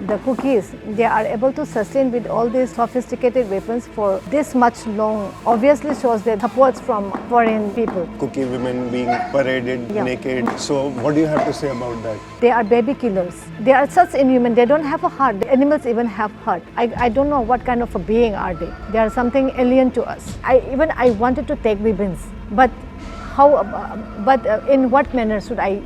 the Kukis, they are able to sustain with all these sophisticated weapons for this much long, obviously shows their supports from foreign people. Kuki women being paraded naked. So what do you have to say about that? They are baby killers. They are such inhuman. They don't have a heart. The animals even have heart. I don't know what kind of a being are they. They are something alien to us. I wanted to take ribbons, but in what manner should I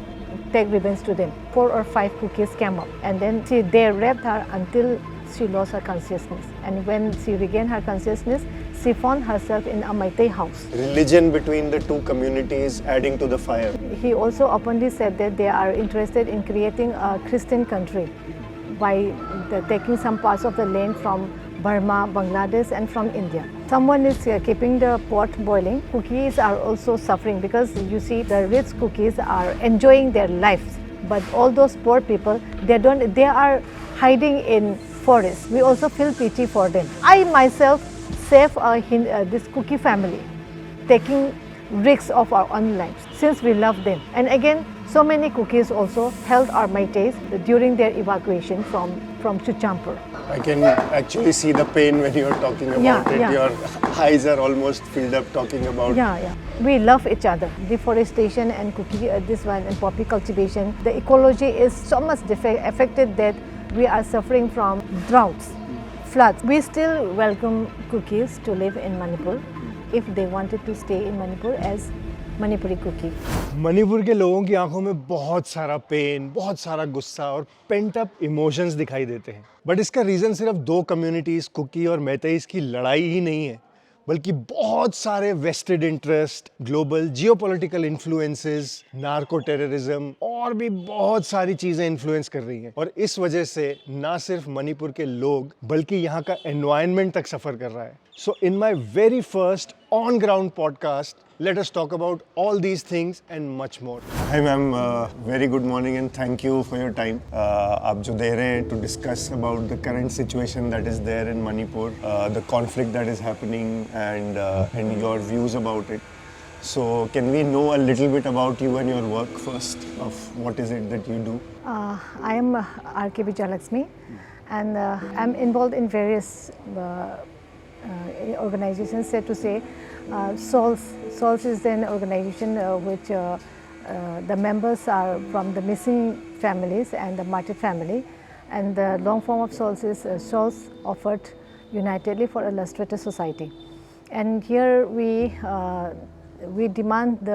take ribbons to them? 4 or 5 Kukis came up, and then they raped her until she lost her consciousness. And when she regained her consciousness, she found herself in a Meitei house. Religion between the two communities adding to the fire. He also openly said that they are interested in creating a Christian country by taking some parts of the land from Burma, Bangladesh and from India. Someone is keeping the pot boiling. Kukis are also suffering because you see the rich Kukis are enjoying their lives, but all those poor people, they are hiding in forests. We also feel pity for them. I myself save this Kuki family, taking risks of our own lives since we love them. And again, so many Kukis also helped our Meiteis during their evacuation from Chuchampur. I can actually see the pain when you're talking about it. Your eyes are almost filled up talking about it. We love each other. Deforestation and and poppy cultivation. The ecology is so much affected that we are suffering from droughts, floods. We still welcome Kukis to live in Manipur if they wanted to stay in Manipur as Manipuri Kuki. Manipur के लोगों की आंखों में बहुत सारा pen, बहुत सारा गुस्सा और पेंट अप इमोशंस दिखाई देते हैं। बट इसका रीजन सिर्फ 2 कम्युनिटीज कुकी और मैतेइस की लड़ाई ही नहीं है, बल्कि बहुत सारे vested interest, global geopolitical influences, narco terrorism और भी बहुत सारी चीजें इन्फ्लुएंस कर रही हैं। और इस वजह से ना सिर्फ मणिपुर के लोग बल्कि यहाँ का एनवायरनमेंट तक सफर कर रहा है। So in my very first on-ground podcast, let us talk about all these things and much more. Hi ma'am, very good morning and thank you for your time. आप जो दे रहे हैं to discuss about the current situation that is there in Manipur, the conflict that is happening and your views about it. So can we know a little bit about you and your work first, of what is it that you do? I am R.K. Vijayalakshmi and I'm involved in various organizations, said to say. SOLS is an organization which the members are from the missing families and the martyred family, and the long form of SOLS is SOLS offered unitedly for a illustrated society. And here we demand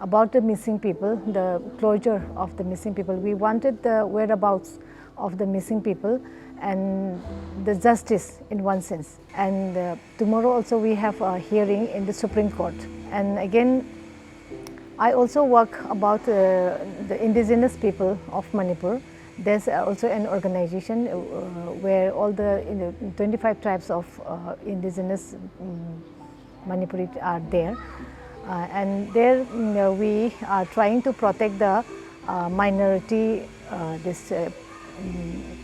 about the missing people, the closure of the missing people. We wanted the whereabouts of the missing people and the justice in one sense. And tomorrow also we have a hearing in the Supreme Court. And again, I also work about the indigenous people of Manipur. There's also an organization where all the 25 tribes of indigenous Manipuri are there. And there we are trying to protect the minority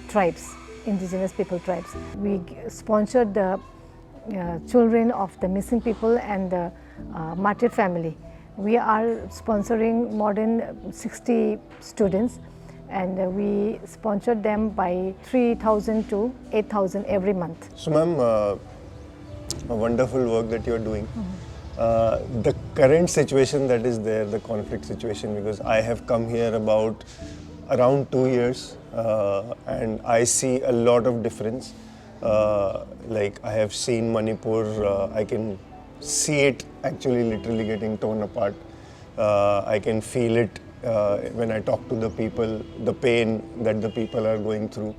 tribes, indigenous people tribes. We sponsored the children of the missing people and the martyred family. We are sponsoring more than 60 students, and we sponsored them by 3,000 to 8,000 every month. So ma'am, a wonderful work that you are doing. The current situation that is there, the conflict situation, because I have come here around 2 years and I see a lot of difference. Like I have seen Manipur, I can see it actually literally getting torn apart. I can feel it when I talk to the people, the pain that the people are going through.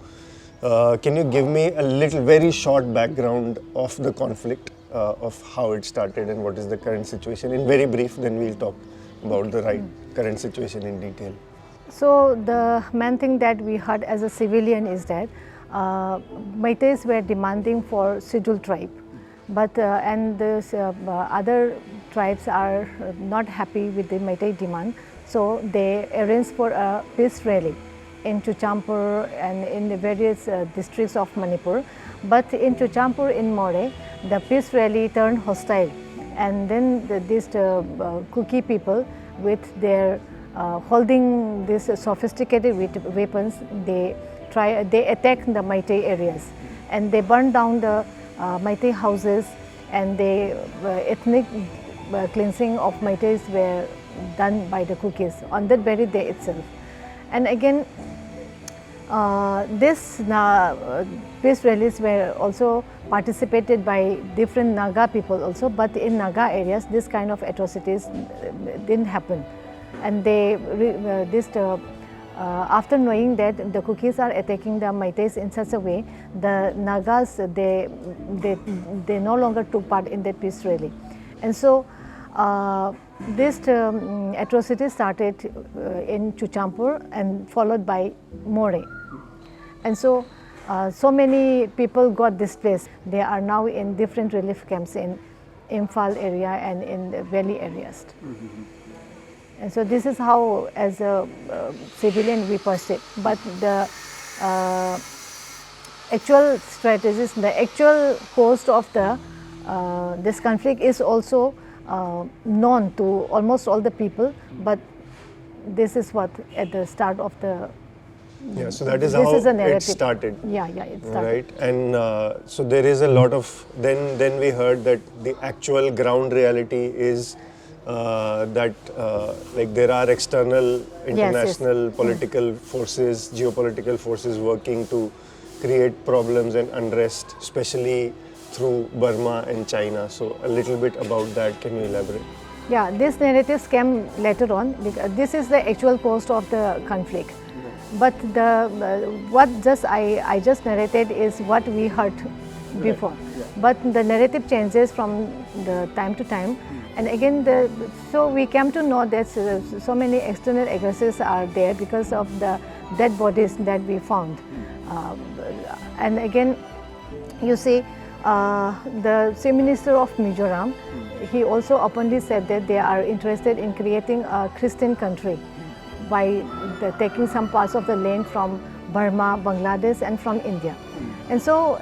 Can you give me a very short background of the conflict, of how it started and what is the current situation? In very brief, then we'll talk about the current situation in detail. So the main thing that we heard as a civilian is that Meiteis were demanding for scheduled tribe, but and this, other tribes are not happy with the Meitei demand, so they arranged for a peace rally in Chuchampur and in the various districts of Manipur. But in Chuchampur, in More, the peace rally turned hostile, and then these Kuki people with their holding these sophisticated weapons, they they attack the Meitei areas, and they burn down the Meitei houses, and the ethnic cleansing of Meiteis were done by the Kukis on that very day itself. And again, this peace rallies were also participated by different Naga people also, but in Naga areas this kind of atrocities didn't happen. And they after knowing that the Kukis are attacking the Meiteis in such a way, the Nagas they no longer took part in that peace rally. And so this atrocity started in Chuchampur and followed by More. And so so many people got displaced. They are now in different relief camps in Imphal area and in the valley areas. And so this is how, as a civilian, we perceive. But the actual strategies, the actual cost of the this conflict is also known to almost all the people. But this is what at the start of the so that is how it started. Yeah, it started. Right, and so there is a lot of then we heard that the actual ground reality is that like there are external international political forces, geopolitical forces working to create problems and unrest, especially through Burma and China. So a little bit about that, can you elaborate? Yeah, these narratives came later on. This is the actual cost of the conflict. But the what I just narrated is what we heard before. But the narrative changes from the time to time. And again, so we came to know that so many external aggressors are there because of the dead bodies that we found. And again, you see, the Chief Minister of Mizoram, he also openly said that they are interested in creating a Christian country by taking some parts of the land from Burma, Bangladesh, and from India. And so,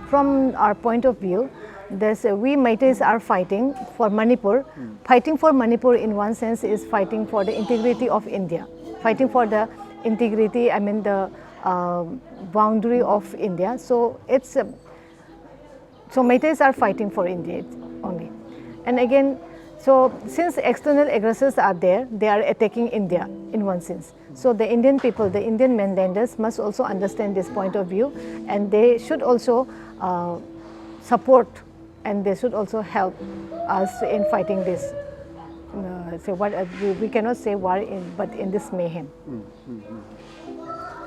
from our point of view, we Meiteis are fighting for Manipur. Fighting for Manipur in one sense is fighting for the integrity of India, fighting for the integrity, I mean the boundary of India. So it's so Meiteis are fighting for India only. And again, so since external aggressors are there, they are attacking India in one sense. So the Indian people, the Indian mainlanders must also understand this point of view, and they should also support, and they should also help us in fighting this. We cannot say war, but in this mayhem.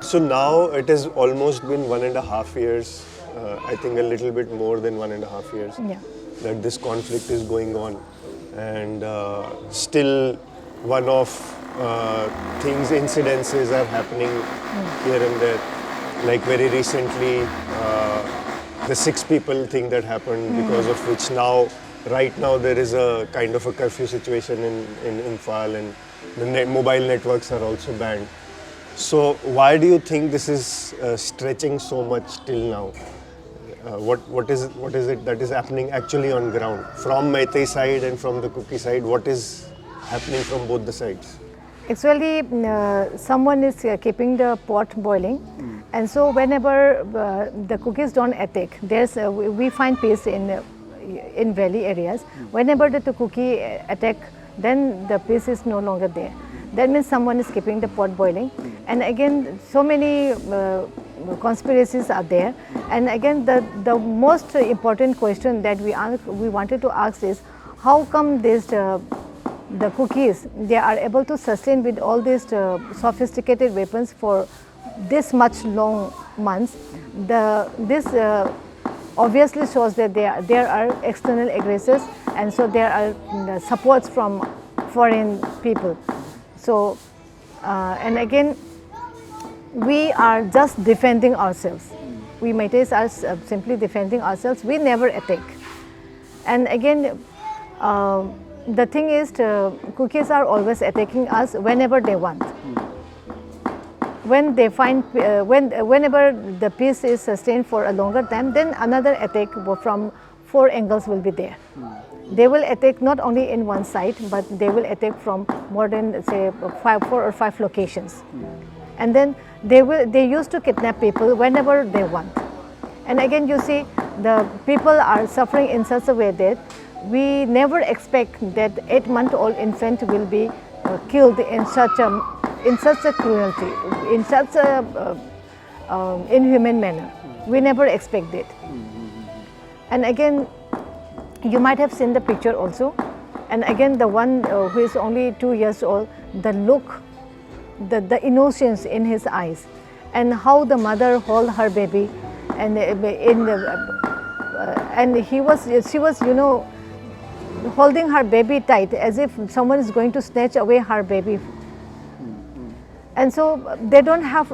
So now it has almost been 1.5 years, I think a little bit more than 1.5 years, that this conflict is going on. And still one-off incidences are happening here and there. Like very recently, the 6 people thing that happened, because of which right now there is a kind of a curfew situation in Imphal, and the mobile networks are also banned. So why do you think this is stretching so much till now? What is it that is happening actually on ground? From Meitei side and from the Kuki side, what is happening from both the sides? Actually, someone is keeping the pot boiling, and so whenever the Kukis don't attack, we find peace in valley areas. Whenever the Kuki attack, then the peace is no longer there. That means someone is keeping the pot boiling. And again, so many conspiracies are there. And again, the most important question that we wanted to ask is, how come the Kukis, they are able to sustain with all these sophisticated weapons for this much long months? This obviously shows that there are external aggressors, and so there are supports from foreign people. So, and again, we are just defending ourselves. We Meiteis are simply defending ourselves. We never attack. And again, the thing is, Kukis are always attacking us whenever they want. When they find, whenever the peace is sustained for a longer time, then another attack from 4 angles will be there. They will attack not only in one side, but they will attack from more than, say, 4 or 5 locations. and then they used to kidnap people whenever they want. And again, you see, the people are suffering in such a way that we never expect that 8-month-old infant will be killed in such a cruelty, in such a inhuman manner. We never expect it. And again, you might have seen the picture also. And again, the one who is only 2 years old, the look, the innocence in his eyes, and how the mother hold her baby, and she was, you know, holding her baby tight as if someone is going to snatch away her baby. And so they don't have,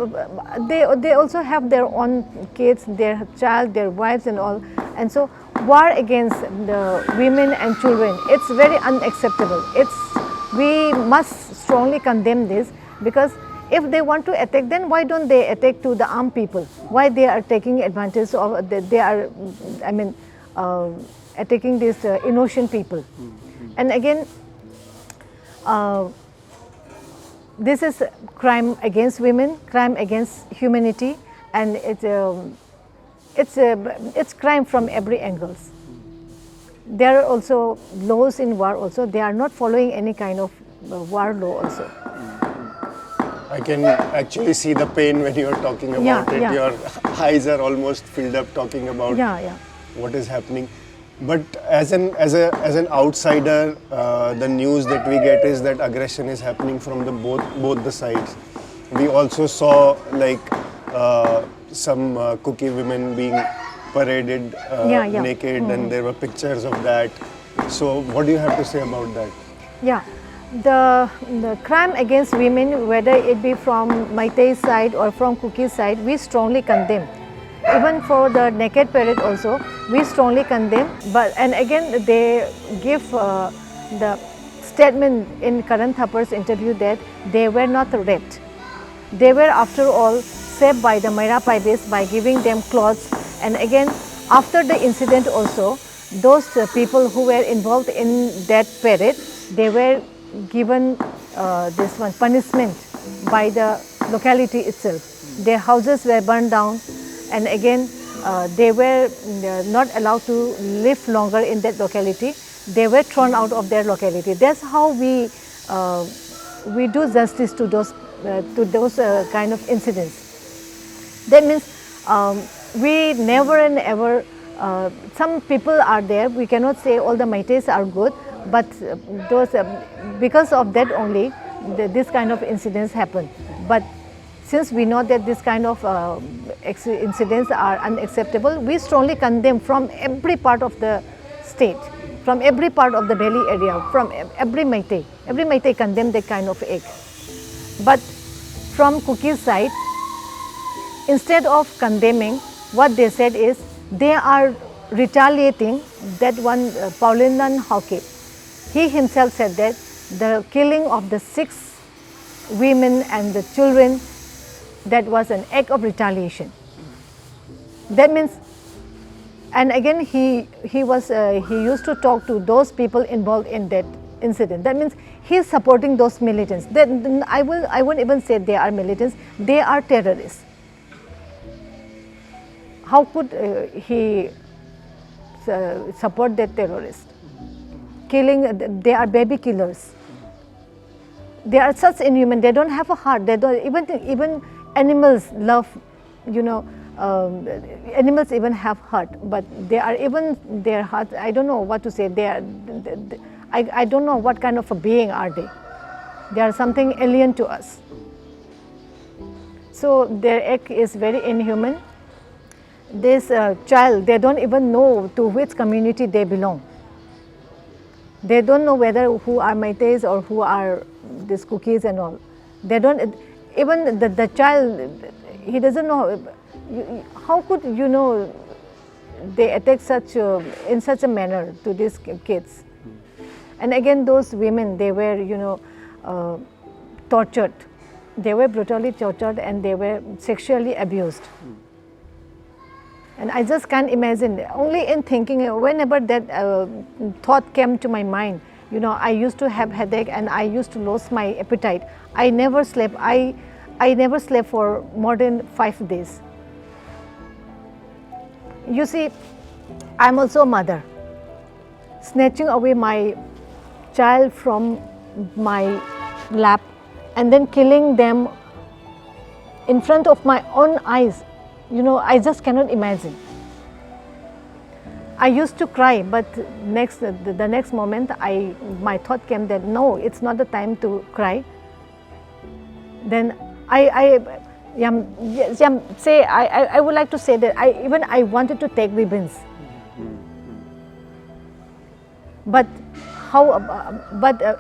they also have their own kids, their child, their wives and all. And so war against the women and children, it's very unacceptable. We must strongly condemn this, because if they want to attack, then why don't they attack to the armed people? Why they are taking advantage of, they are, I mean, attacking these innocent people. And again, this is crime against women, crime against humanity, and it's crime from every angle. There are also laws in war also. They are not following any kind of war law also. I can actually see the pain when you are talking about it. Yeah. Your eyes are almost filled up talking about what is happening. But as an outsider, the news that we get is that aggression is happening from both the sides. We also saw like some Kuki women being paraded naked, and there were pictures of that. So what do you have to say about that? Yeah, the crime against women, whether it be from Meitei side or from Kuki side, we strongly condemn. Even for the naked parade also, we strongly condemn. And again, they give the statement in Karan Thappar's interview that they were not raped. They were, after all, saved by the Meiteis by giving them clothes. And again, after the incident also, those people who were involved in that parade, they were given this one punishment by the locality itself. Their houses were burned down, and again they were not allowed to live longer in that locality. They were thrown out of their locality. That's how we do justice to those kind of incidents. That means we never and ever, some people are there, we cannot say all the Meiteis are good, but those, because of that only, this kind of incidents happen. But since we know that this kind of incidents are unacceptable, we strongly condemn from every part of the state, from every part of the Delhi area, from every Meitei. Every Meitei condemn that kind of act. But from Kuki's side, instead of condemning, what they said is they are retaliating. That one, Paulindan Hauke, he himself said that the killing of the 6 women and the children, that was an act of retaliation. That means, and again he used to talk to those people involved in that incident. That means he is supporting those militants. Then I won't even say they are militants, they are terrorists. How could he support that terrorist? Killing, they are baby killers. They are such inhuman, they don't have a heart. They don't, even animals love, you know, animals even have heart, but they are, even their heart, I don't know what to say, I don't know what kind of a being are they. They are something alien to us. So their act is very inhuman. This child, they don't even know to which community they belong. They don't know whether who are Meiteis or who are these Kukis and all. They don't, even the child, he doesn't know. How could you know they attack in such a manner to these kids? And again, those women, they were, you know, tortured. They were brutally tortured and they were sexually abused. And I just can't imagine, only in thinking, whenever that thought came to my mind, you know, I used to have headache and I used to lose my appetite. I never slept. I I never slept for more than 5 days. You see, I'm also a mother. Snatching away my child from my lap and then killing them in front of my own eyes, I just cannot imagine. I used to cry, but the next moment my thought came that no, it's not the time to cry. Then I would like to say that I wanted to take ribbons, but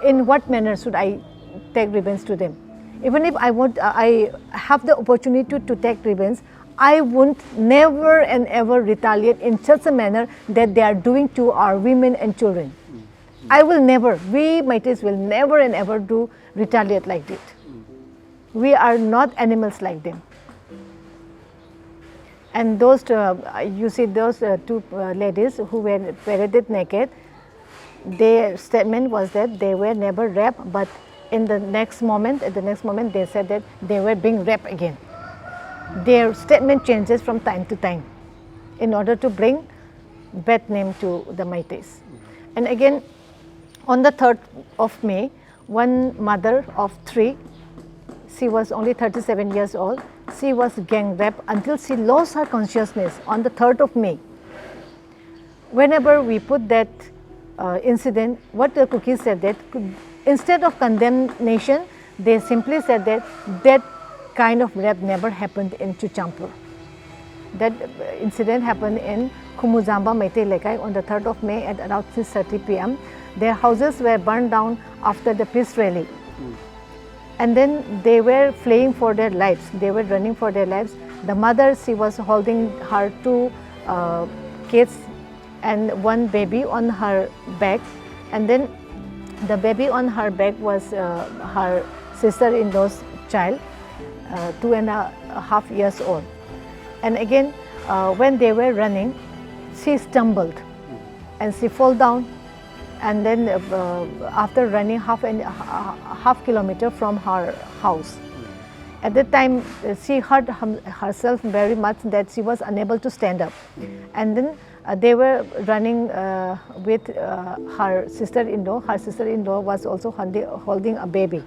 in what manner should I take ribbons to them? Even if I have the opportunity to take ribbons, I won't never and ever retaliate in such a manner that they are doing to our women and children. I will never, we Meiteis will never and ever retaliate like that. We are not animals like them. And those, you see those two ladies who were paraded naked, their statement was that they were never raped, but at the next moment they said that they were being raped again. Their statement changes from time to time in order to bring bad name to the Meiteis. And again, on the 3rd of May, one mother of 3, she was only 37 years old, she was gang raped until she lost her consciousness on the 3rd of May. Whenever we put that incident, what the Kuki said that instead of condemnation, they simply said that kind of rape never happened in Chuchampur. That incident happened in Khumuzamba Meitei Lekai on the 3rd of May at around 6:30 p.m. Their houses were burned down after the peace rally. And then they were fleeing for their lives. They were running for their lives. The mother, she was holding her 2 kids and 1 baby on her back. And then the baby on her back was her sister-in-law's child, 2.5 years old. And again, when they were running, she stumbled and she fell down. And then after running half kilometer from her house, at that time she hurt herself very much that she was unable to stand up. And then they were running with her sister-in-law. Her sister-in-law was also holding a baby.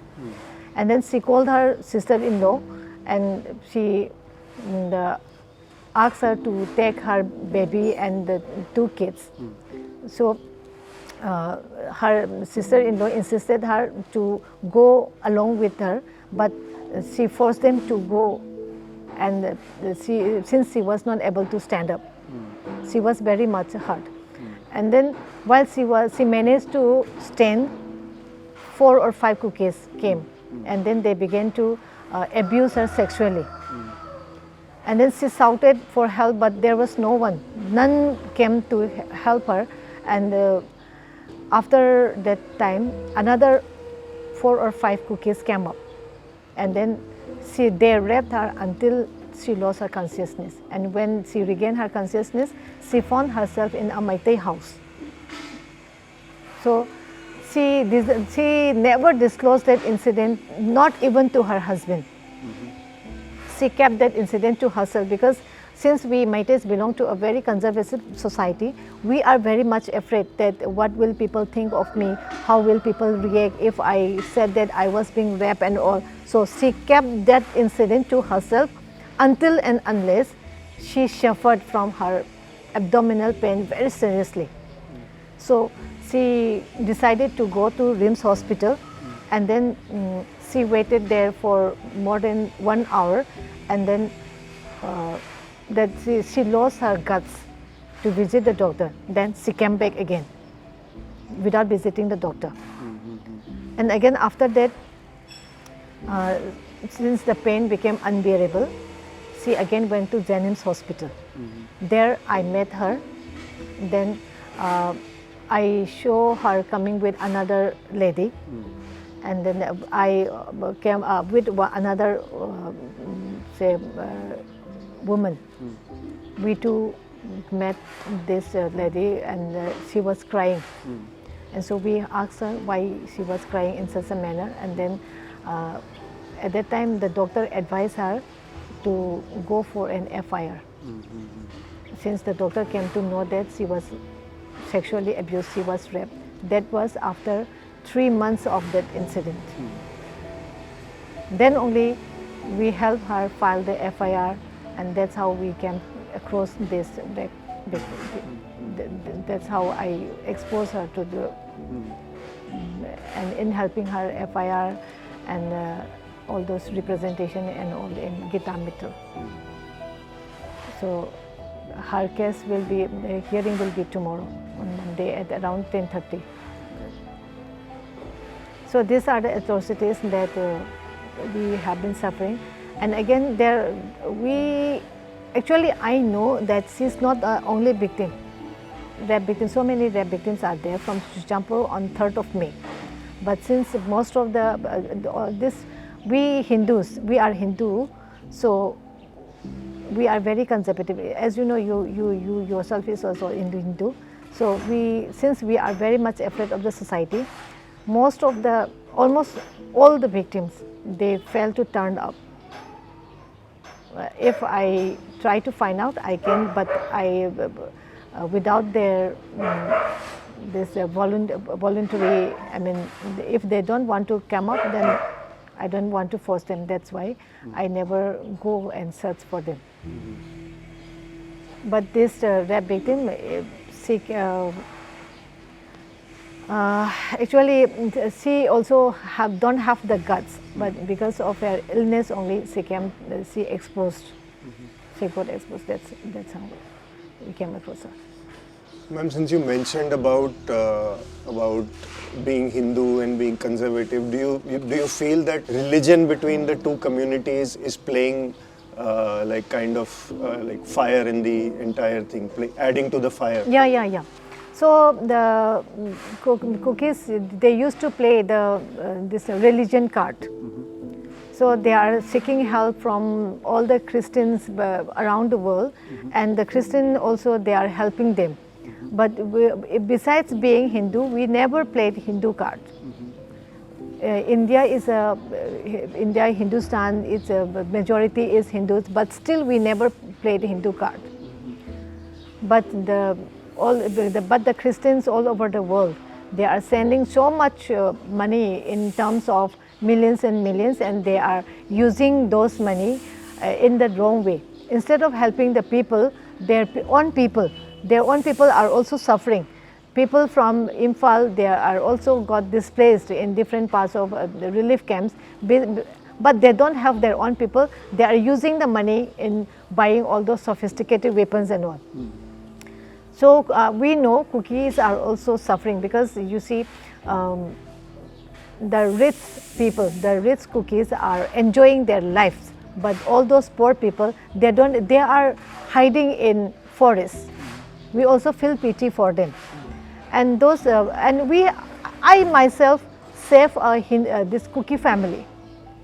And then she called her sister-in-law and she asked her to take her baby and the 2 kids. So her sister-in-law insisted her to go along with her, but she forced them to go, and since she was not able to stand up, she was very much hurt. And then while she managed to stand, 4 or 5 Kukis came, and then they began to abuse her sexually. And then she shouted for help, but there was no one. None came to help her. And after that time, another 4 or 5 Kukis came up. And then they raped her until she lost her consciousness. And when she regained her consciousness, she found herself in a Meitei house. So she never disclosed that incident, not even to her husband. She kept that incident to herself because since we Meiteis belong to a very conservative society, we are very much afraid that what will people think of me, how will people react if I said that I was being raped and all. So she kept that incident to herself until and unless she suffered from her abdominal pain very seriously. So she decided to go to RIMS hospital, and then she waited there for more than 1 hour, and then that she lost her guts to visit the doctor. Then she came back again without visiting the doctor. And again after that, since the pain became unbearable, she again went to Jennings Hospital. There I met her. Then I saw her coming with another lady. And then I came with another woman. We two met this lady, and she was crying. And so we asked her why she was crying in such a manner. And then at that time the doctor advised her to go for an FIR. Since the doctor came to know that she was sexually abused, she was raped. That was after 3 months of that incident. Then only we helped her file the FIR, and that's how we came across this. That's how I exposed her to the, and in helping her FIR and all those representation and all in Gita Mittal. So her case will be, the hearing will be tomorrow on Monday at around 10:30. So these are the atrocities that we have been suffering. And again, I know that she's not the only victim. Rape victims, so many rape victims are there from Chuchampur on 3rd of May. But since most of we Hindus, we are Hindu, so we are very conservative. As you know, you yourself is also Hindu. So since we are very much afraid of the society, almost all the victims, they fail to turn up. If I try to find out, I can, but without their voluntary, I mean, if they don't want to come up, then I don't want to force them. That's why I never go and search for them. But this rape victim, actually, she also don't have the guts, but because of her illness only, she exposed. She got exposed. That's how we came across her. Ma'am, since you mentioned about being Hindu and being conservative, do you feel that religion between the two communities is playing like fire in the entire thing, adding to the fire? Yeah. So the Kukis, they used to play this religion card. So they are seeking help from all the Christians around the world, and the Christian also, they are helping them. But besides being Hindu, we never played Hindu card. India, Hindustan, its majority is Hindus, but still we never played Hindu card. But the Christians all over the world, they are sending so much money in terms of millions and millions, and they are using those money in the wrong way. Instead of helping the people, their own people are also suffering. People from Imphal, they are also got displaced in different parts of the relief camps, but they don't have their own people. They are using the money in buying all those sophisticated weapons and all. So we know Kukis are also suffering, because you see the rich people, the rich Kukis are enjoying their lives, but all those poor people, they are hiding in forests. We also feel pity for them. And I myself save this Kuki family,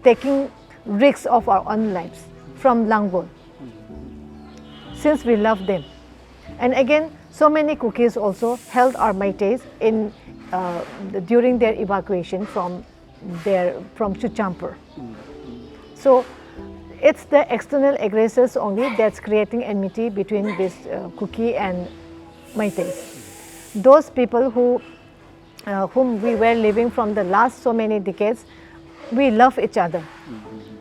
taking risks of our own lives from Langol, since we love them. And again, so many Kukis also held our Meiteis during their evacuation from Chuchampur. So it's the external aggressors only that's creating enmity between this Kuki and Meiteis. Those people whom we were living from the last so many decades, we love each other.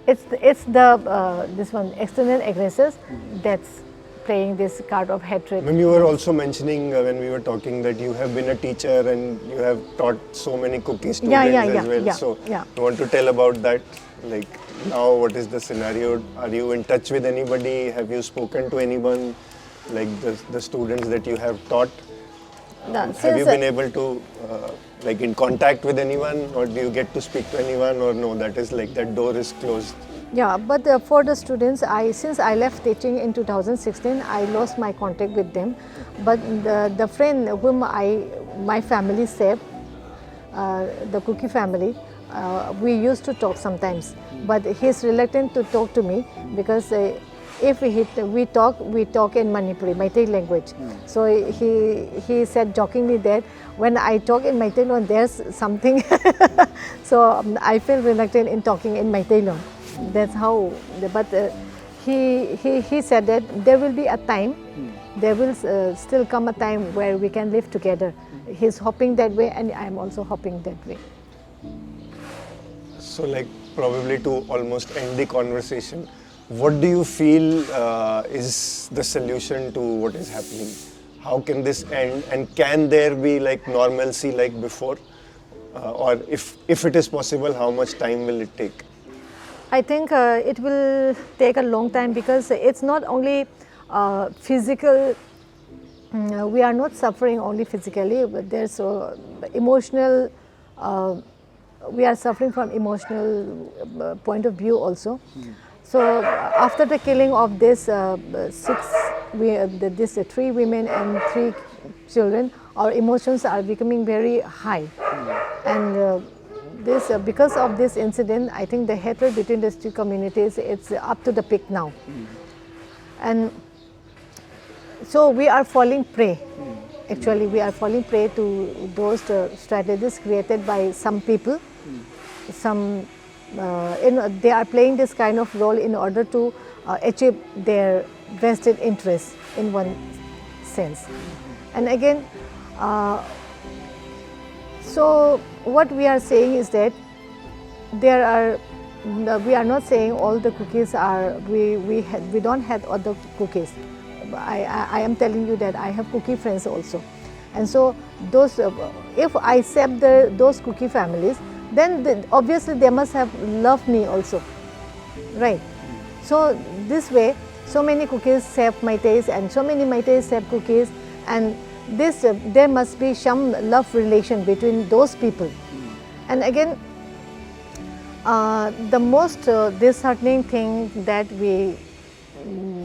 It's this one external aggressors that's playing this card of hatred. Ma'am, you were also mentioning when we were talking that you have been a teacher and you have taught so many Kuki students as well. So you want to tell about that? Like now, what is the scenario? Are you in touch with anybody? Have you spoken to anyone? Like the students that you have taught? Have you been able to like in contact with anyone, or do you get to speak to anyone, or no, that is like that door is closed? Yeah, but for the students, since I left teaching in 2016, I lost my contact with them. But the friend whom my family saved, the Kuki family, we used to talk sometimes. But he's reluctant to talk to me because if we talk in Manipuri, Meitei language. So he said jokingly that when I talk in Meitei Long, there's something. So I feel reluctant in talking in Meitei Long. That's how. But he said that there will be a time, there will still come a time where we can live together. He's hoping that way, and I'm also hoping that way. So, like, probably to almost end the conversation, what do you feel is the solution to what is happening? How can this end, and can there be like normalcy like before? Or if it is possible, how much time will it take? I think it will take a long time, because it's not only physical. We are not suffering only physically, but there's emotional. We are suffering from emotional point of view also. So after the killing of this these 3 women and 3 children, our emotions are becoming very high, and this because of this incident, I think the hatred between these 2 communities, it's up to the peak now, and so we are falling prey. Actually, we are falling prey to those strategies created by some people. Some they are playing this kind of role in order to achieve their vested interests in one sense. And again, so what we are saying is that there are. We are not saying all the cookies are. We don't have other cookies. I am telling you that I have cookie friends also, and so those if I accept those cookie families, then obviously they must have loved me also, right? So this way, so many cookies save Meiteis, and so many Meiteis save cookies, and this there must be some love relation between those people. And again, the most disheartening thing that we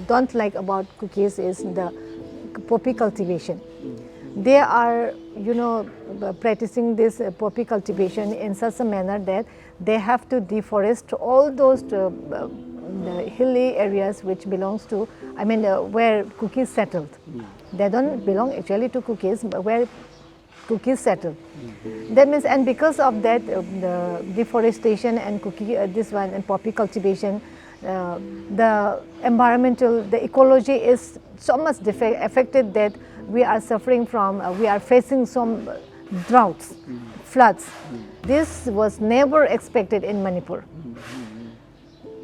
don't like about cookies is the poppy cultivation. They are, practicing this poppy cultivation in such a manner that they have to deforest all those the hilly areas which belongs to, where cookies settled. They don't belong actually to cookies, but where cookies settled. That means, and because of that, the deforestation and and poppy cultivation, the environmental, the ecology is so much affected that we are suffering from, we are facing some droughts, floods. This was never expected in Manipur.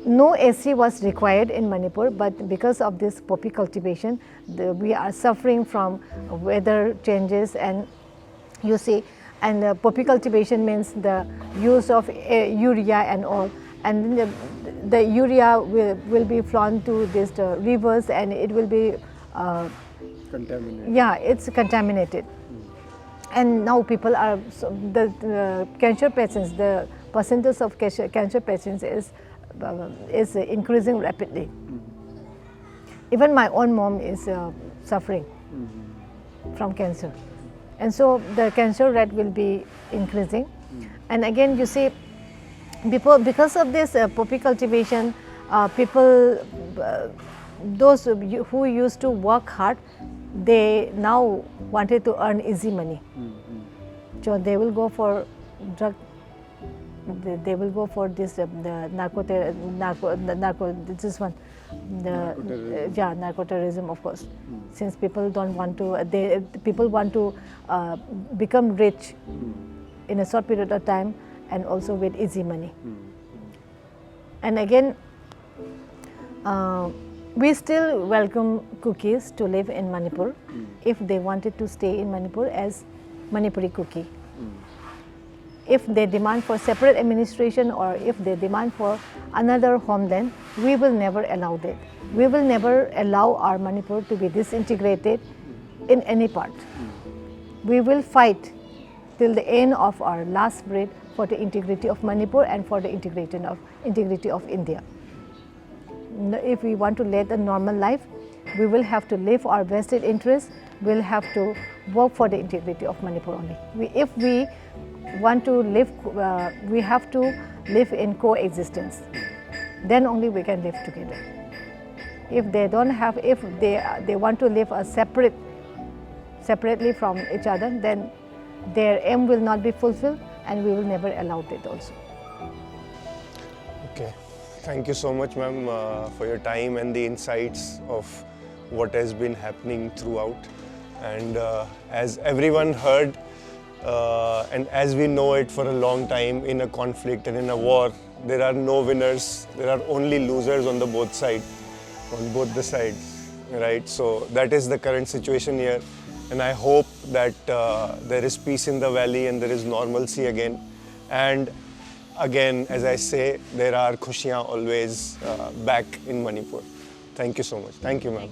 No AC was required in Manipur, but because of this poppy cultivation, we are suffering from weather changes, and you see, and poppy cultivation means the use of urea and all. And the urea will be flown to these rivers, and it will be contaminated. Yeah, it's contaminated. And now people are, the cancer patients, the percentage of cancer patients is increasing rapidly. Even my own mom is suffering from cancer, and so the cancer rate will be increasing. And again, you see, because of this poppy cultivation, people, those who used to work hard, they now wanted to earn easy money. So they will go for drug. They will go for this the narco. This is one. Narco terrorism, of course. Since people don't want to, people want to become rich in a short period of time, and also with easy money. And again, we still welcome cookies to live in Manipur if they wanted to stay in Manipur as Manipuri cookie. If they demand for separate administration, or if they demand for another homeland, we will never allow that. We will never allow our Manipur to be disintegrated in any part. We will fight till the end of our last breath for the integrity of Manipur and for the integrity of India. If we want to lead a normal life, we will have to live our vested interests. We'll have to work for the integrity of Manipur only. If we want to live, we have to live in coexistence. Then only we can live together. If they don't have, if they want to live separately from each other, then their aim will not be fulfilled, and we will never allow it also. Okay, thank you so much, ma'am, for your time and the insights of what has been happening throughout. And as everyone heard, and as we know it for a long time, in a conflict and in a war, there are no winners, there are only losers on both the sides, right? So that is the current situation here, and I hope that there is peace in the valley and there is normalcy again. And again, as I say, there are khushiyan always back in Manipur. Thank you so much. Thank you, ma'am.